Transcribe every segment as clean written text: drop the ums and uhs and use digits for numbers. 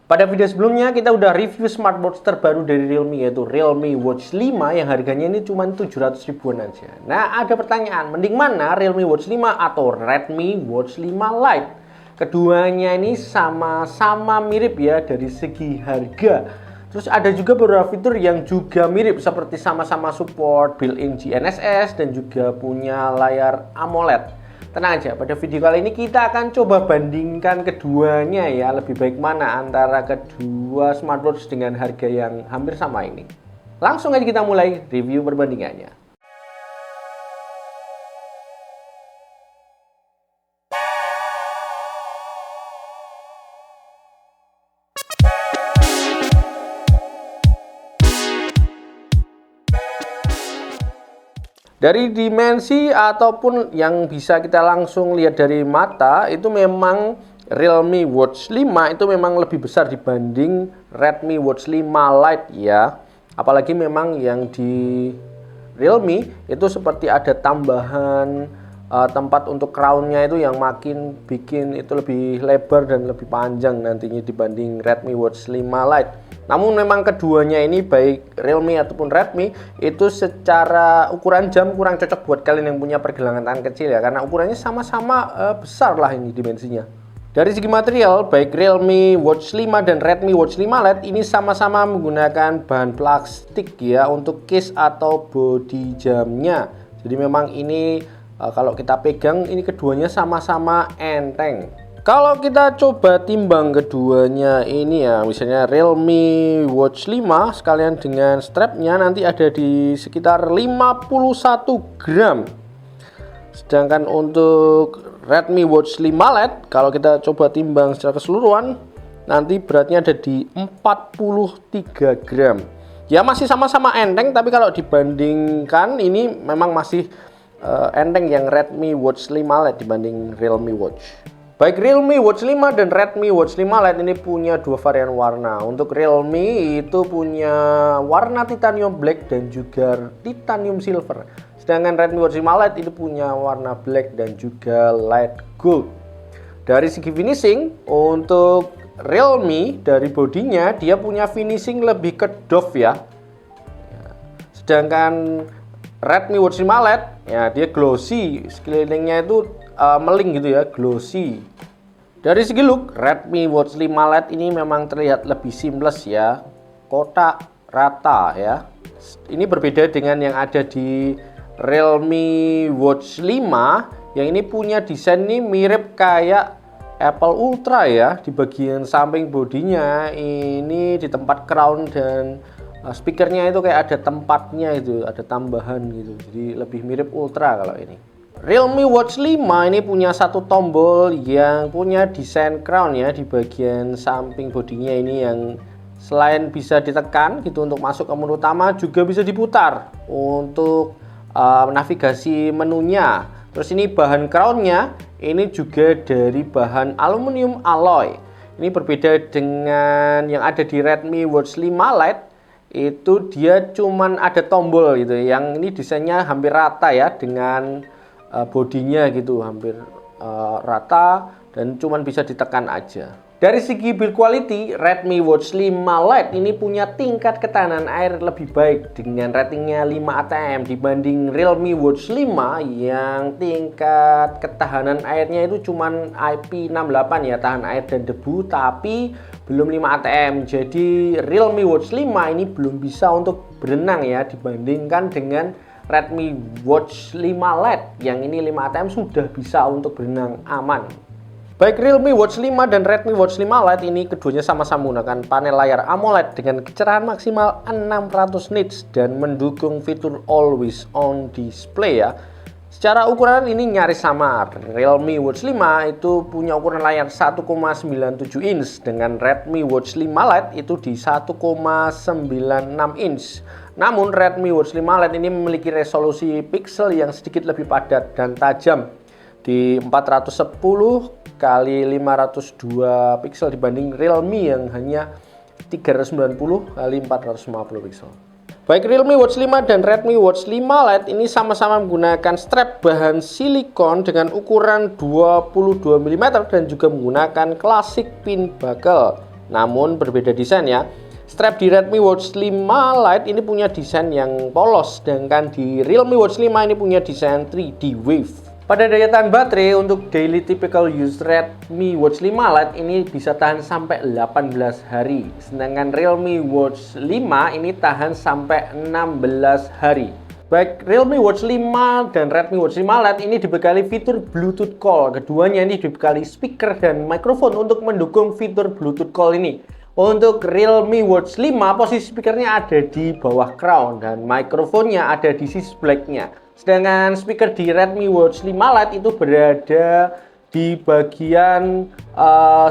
Pada video sebelumnya kita udah review smartwatch terbaru dari Realme, yaitu Realme Watch 5 yang harganya ini cuma 700 ribuan aja. Nah, ada pertanyaan, mending mana Realme Watch 5 atau Redmi Watch 5 Lite? Keduanya ini sama-sama mirip ya dari segi harga. Terus ada juga beberapa fitur yang juga mirip, seperti sama-sama support built-in GNSS dan juga punya layar AMOLED. Tenang aja, pada video kali ini kita akan coba bandingkan keduanya ya, lebih baik mana antara kedua smartwatch dengan harga yang hampir sama ini. Langsung aja kita mulai review perbandingannya. Dari dimensi ataupun yang bisa kita langsung lihat dari mata, itu memang Realme Watch 5 itu memang lebih besar dibanding Redmi Watch 5 Lite ya. Apalagi memang yang di Realme itu seperti ada tambahan tempat untuk crownnya itu yang makin bikin itu lebih lebar dan lebih panjang nantinya dibanding Redmi Watch 5 Lite. Namun memang keduanya ini baik Realme ataupun Redmi itu secara ukuran jam kurang cocok buat kalian yang punya pergelangan tangan kecil ya, karena ukurannya sama-sama besar lah ini dimensinya. Dari segi material, baik Realme Watch 5 dan Redmi Watch 5 Lite ini sama-sama menggunakan bahan plastik ya untuk case atau bodi jamnya. Jadi memang ini kalau kita pegang ini keduanya sama-sama enteng. Kalau kita coba timbang keduanya ini ya, misalnya Realme Watch 5 sekalian dengan strapnya nanti ada di sekitar 51 gram. Sedangkan untuk Redmi Watch 5 Lite kalau kita coba timbang secara keseluruhan nanti beratnya ada di 43 gram. Ya masih sama-sama enteng, tapi kalau dibandingkan ini memang masih enteng yang Redmi Watch 5 Lite dibanding Realme Watch. Baik Realme Watch 5 dan Redmi Watch 5 Lite ini punya dua varian warna. Untuk Realme itu punya warna titanium black dan juga titanium silver. Sedangkan Redmi Watch 5 Lite itu punya warna black dan juga light gold. Dari segi finishing, untuk Realme dari bodinya dia punya finishing lebih ke doff ya. Sedangkan Redmi Watch 5 Lite ya dia glossy, sekelilingnya itu meling gitu ya, glossy. Dari segi look, Redmi Watch 5 Lite ini memang terlihat lebih seamless ya, kotak rata ya. Ini berbeda dengan yang ada di Realme Watch 5 yang ini punya desain ini mirip kayak Apple Ultra ya. Di bagian samping bodinya ini di tempat crown dan speakernya itu kayak ada tempatnya itu, ada tambahan gitu. Jadi lebih mirip Ultra kalau ini. Realme Watch 5 ini punya satu tombol yang punya desain crown ya di bagian samping bodinya ini, yang selain bisa ditekan gitu untuk masuk ke menu utama juga bisa diputar untuk navigasi menunya. Terus ini bahan crownnya ini juga dari bahan aluminium alloy. Ini berbeda dengan yang ada di Redmi Watch 5 Lite, itu dia cuman ada tombol gitu. Yang ini desainnya hampir rata ya dengan bodinya gitu, hampir rata dan cuman bisa ditekan aja. Dari segi build quality, Redmi Watch 5 Lite ini punya tingkat ketahanan air lebih baik dengan ratingnya 5 ATM dibanding Realme Watch 5 yang tingkat ketahanan airnya itu cuman IP68 ya, tahan air dan debu, tapi belum 5 ATM. Jadi Realme Watch 5 ini belum bisa untuk berenang ya dibandingkan dengan Redmi Watch 5 Lite yang ini 5 ATM sudah bisa untuk berenang aman. Baik Realme Watch 5 dan Redmi Watch 5 Lite ini keduanya sama-sama menggunakan panel layar AMOLED dengan kecerahan maksimal 600 nits dan mendukung fitur Always On Display ya. Secara ukuran ini nyaris sama. Realme Watch 5 itu punya ukuran layar 1,97 inch dengan Redmi Watch 5 Lite itu di 1,96 inch. Namun Redmi Watch 5 Lite ini memiliki resolusi pixel yang sedikit lebih padat dan tajam di 410 kali 502 pixel dibanding Realme yang hanya 390 kali 450 pixel. Baik Realme Watch 5 dan Redmi Watch 5 Lite ini sama-sama menggunakan strap bahan silikon dengan ukuran 22 mm dan juga menggunakan classic pin buckle. namun berbeda desain ya. Strap di Redmi Watch 5 Lite ini punya desain yang polos, sedangkan di Realme Watch 5 ini punya desain 3D Wave. Pada daya tahan baterai untuk daily typical use Redmi Watch 5 Lite ini bisa tahan sampai 18 hari. Sedangkan Realme Watch 5 ini tahan sampai 16 hari. Baik Realme Watch 5 dan Redmi Watch 5 Lite ini dibekali fitur Bluetooth Call. Keduanya ini dibekali speaker dan mikrofon untuk mendukung fitur Bluetooth Call ini. Untuk Realme Watch 5 posisi speakernya ada di bawah crown dan mikrofonnya ada di sisi blacknya. Sedangkan speaker di Redmi Watch 5 Lite itu berada di bagian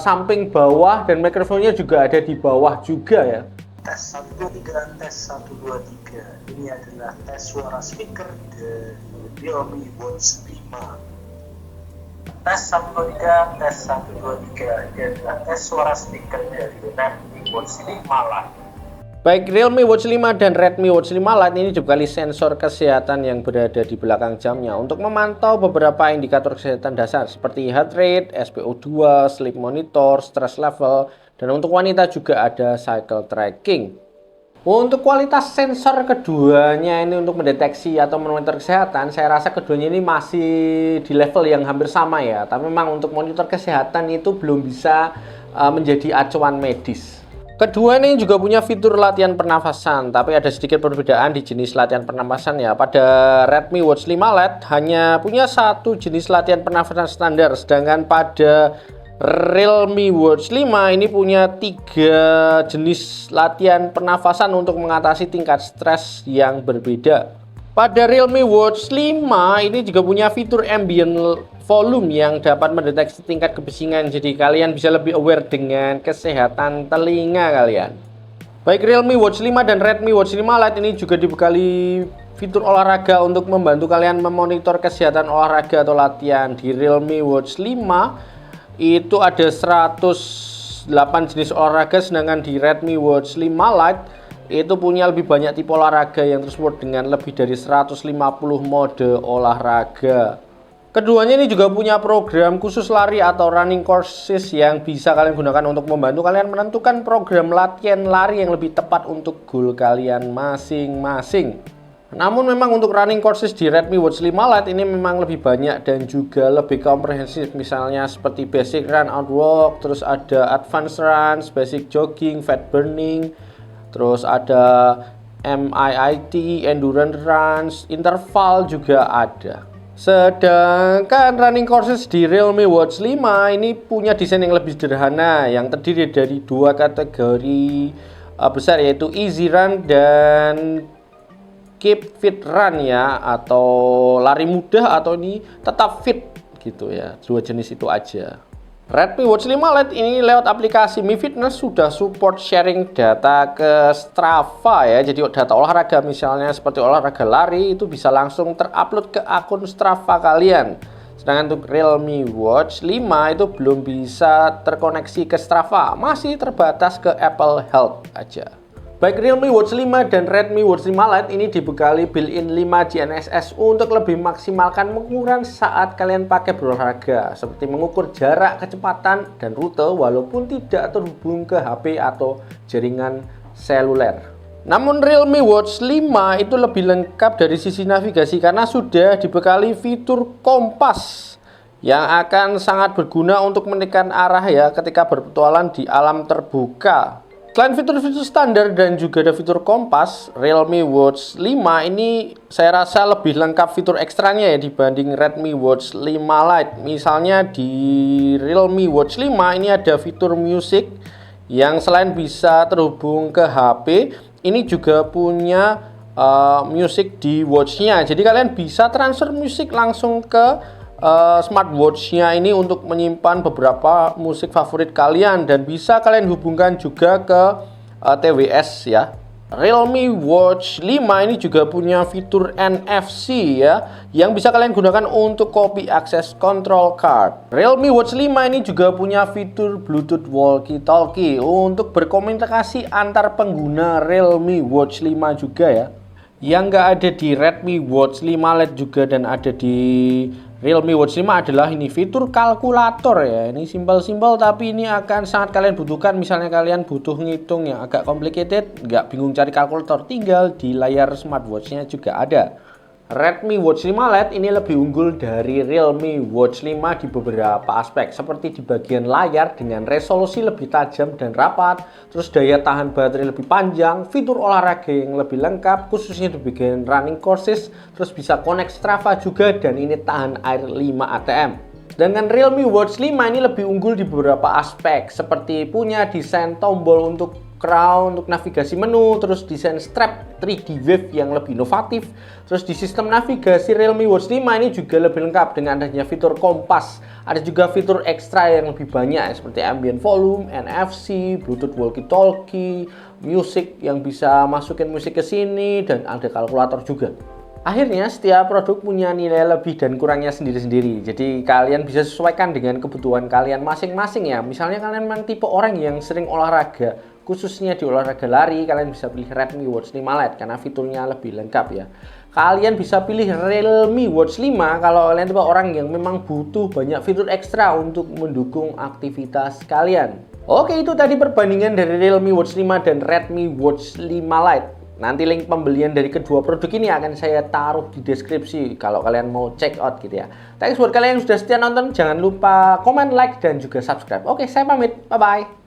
samping bawah dan mikrofonnya juga ada di bawah juga ya. Tes 123, tes 123. Ini adalah tes suara speaker dari Realme Watch 5. Tes 123, tes 123. Ini adalah tes suara speaker dari Redmi Watch 5 Lite. Baik Realme Watch 5 dan Redmi Watch 5 Lite ini dibekali sensor kesehatan yang berada di belakang jamnya untuk memantau beberapa indikator kesehatan dasar seperti heart rate, SpO2, sleep monitor, stress level, dan untuk wanita juga ada cycle tracking. Untuk kualitas sensor keduanya ini untuk mendeteksi atau memonitor kesehatan, saya rasa keduanya ini masih di level yang hampir sama ya. Tapi memang untuk monitor kesehatan itu belum bisa menjadi acuan medis. Kedua ini juga punya fitur latihan pernafasan, tapi ada sedikit perbedaan di jenis latihan pernafasan ya. Pada Redmi Watch 5 Lite hanya punya satu jenis latihan pernafasan standar, sedangkan pada Realme Watch 5 ini punya 3 jenis latihan pernafasan untuk mengatasi tingkat stres yang berbeda. Pada Realme Watch 5 ini juga punya fitur ambient volume yang dapat mendeteksi tingkat kebisingan, jadi kalian bisa lebih aware dengan kesehatan telinga kalian. Baik Realme Watch 5 dan Redmi Watch 5 Lite ini juga dibekali fitur olahraga untuk membantu kalian memonitor kesehatan olahraga atau latihan. Di Realme Watch 5 itu ada 108 jenis olahraga, sedangkan di Redmi Watch 5 Lite itu punya lebih banyak tipe olahraga yang tersupport dengan lebih dari 150 mode olahraga. Keduanya ini juga punya program khusus lari atau running courses yang bisa kalian gunakan untuk membantu kalian menentukan program latihan lari yang lebih tepat untuk goal kalian masing-masing. Namun memang untuk running courses di Redmi Watch 5 Lite ini memang lebih banyak dan juga lebih komprehensif, misalnya seperti basic run out walk, terus ada advanced runs, basic jogging, fat burning, terus ada MIIT, endurance runs, interval juga ada. Sedangkan running courses di Realme Watch 5 ini punya desain yang lebih sederhana yang terdiri dari 2 kategori besar, yaitu easy run dan keep fit run ya, atau lari mudah atau ini tetap fit gitu ya. 2 jenis itu aja. Redmi Watch 5 Lite ini lewat aplikasi Mi Fitness sudah support sharing data ke Strava ya. Jadi data olahraga misalnya seperti olahraga lari itu bisa langsung terupload ke akun Strava kalian. Sedangkan untuk Realme Watch 5 itu belum bisa terkoneksi ke Strava, masih terbatas ke Apple Health aja. Baik Realme Watch 5 dan Redmi Watch 5 Lite ini dibekali built-in 5 GNSS untuk lebih maksimalkan pengukuran saat kalian pakai berolahraga, seperti mengukur jarak, kecepatan, dan rute walaupun tidak terhubung ke HP atau jaringan seluler. Namun Realme Watch 5 itu lebih lengkap dari sisi navigasi karena sudah dibekali fitur kompas yang akan sangat berguna untuk menekan arah ya ketika berpetualang di alam terbuka. Selain fitur-fitur standar dan juga ada fitur kompas, Realme Watch 5 ini saya rasa lebih lengkap fitur ekstranya ya dibanding Redmi Watch 5 Lite. Misalnya di Realme Watch 5 ini ada fitur music yang selain bisa terhubung ke HP, ini juga punya music di watch-nya. Jadi kalian bisa transfer musik langsung ke smartwatch-nya ini untuk menyimpan beberapa musik favorit kalian dan bisa kalian hubungkan juga ke TWS ya. Realme Watch 5 ini juga punya fitur NFC ya yang bisa kalian gunakan untuk copy access control card. Realme Watch 5 ini juga punya fitur Bluetooth walkie-talkie untuk berkomunikasi antar pengguna Realme Watch 5 juga ya. Yang nggak ada di Redmi Watch 5 Lite juga dan ada di Realme Watch 5 adalah ini fitur kalkulator ya. Ini simpel-simpel tapi ini akan sangat kalian butuhkan. Misalnya kalian butuh ngitung yang agak complicated, nggak bingung cari kalkulator, tinggal di layar smartwatch-nya juga ada. Redmi Watch 5 Lite ini lebih unggul dari Realme Watch 5 di beberapa aspek, seperti di bagian layar dengan resolusi lebih tajam dan rapat, terus daya tahan baterai lebih panjang, fitur olahraga yang lebih lengkap khususnya di bagian running courses, terus bisa connect Strava juga, dan ini tahan air 5 ATM. Dengan Realme Watch 5 ini lebih unggul di beberapa aspek, seperti punya desain tombol untuk crown untuk navigasi menu, terus desain strap 3D Wave yang lebih inovatif, terus di sistem navigasi Realme Watch 5 ini juga lebih lengkap dengan adanya fitur kompas. Ada juga fitur ekstra yang lebih banyak seperti ambient volume, NFC, Bluetooth walkie-talkie, music yang bisa masukin musik ke sini, dan ada kalkulator juga. Akhirnya setiap produk punya nilai lebih dan kurangnya sendiri-sendiri. Jadi kalian bisa sesuaikan dengan kebutuhan kalian masing-masing ya. Misalnya kalian memang tipe orang yang sering olahraga, khususnya di olahraga lari, kalian bisa pilih Redmi Watch 5 Lite karena fiturnya lebih lengkap ya. Kalian bisa pilih Realme Watch 5 kalau kalian tipe orang yang memang butuh banyak fitur ekstra untuk mendukung aktivitas kalian. Oke, itu tadi perbandingan dari Realme Watch 5 dan Redmi Watch 5 Lite. Nanti link pembelian dari kedua produk ini akan saya taruh di deskripsi kalau kalian mau check out gitu ya. Thanks buat kalian yang sudah setia nonton, jangan lupa komen, like, dan juga subscribe. Oke, saya pamit, bye-bye.